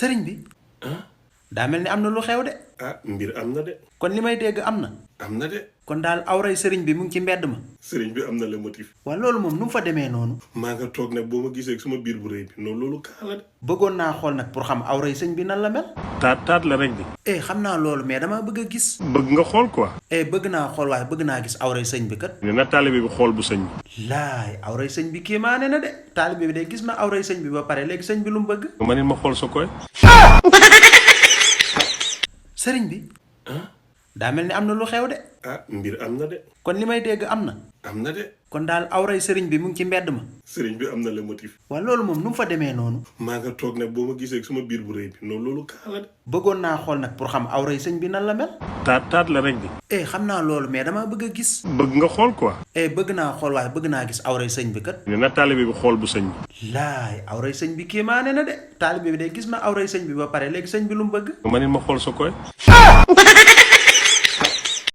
sëriñ bi ah daa mel ni am na lu xew de. ah mbir am na de. kon li may dégg am na. am na de. kon daal awray sëriñ bi mu ngi ci mbedd ma. sëriñ bi am na Lomotif. waaw loolu moom nu mu fa demee noonu. maa nga toog nag boo ma gisee suma biir bu rëy bi noonu loolu kaa la de. bëggoon naa xool nag pour xam awray sëñ bi nan la mel. taat la rek di. xam naa loolu mais dama bëgg a gis. bëgg nga xool quoi. bëgg naa xool waaye bëgg naa gis awray sëñ bi kat. ne na taalibe bi xool bu sëñ bi. laay awray sëñ bi kéemaane na de. taalibe bi de gis na awray sëñ bi ba pare léegi sëñ bi lu mu bëgg. ma ne ma xool sa koy. sëriñ bi ah daa mel ni am na lu xew de. ah mbir am na de. kon li may dégg am na. am na de. kon daal awray sëriñ bi mu ngi ci mbedd ma. sëriñ bi am na Lomotif. waaw loolu moom nu mu fa demee noonu. maa nga toog nag boo ma gisee suma biir bu rëy bi noonu loolu kaa la de. bëggoon naa xool nag pour xam awray sëñ bi nan la mel. taat la rek di. xam naa loolu mais dama bëgg a gis. bëgg nga xool quoi. bëgg naa xool waaye bëgg naa gis awray sëñ bi kat. ne na taalibe bi xool bu sëñ bi. laay awray sëñ bi kéemaane na de. taalibe bi de gis na awray sëñ bi ba pare léegi sëñ bi lu mu bëgg. ma ne ma xool sa koy.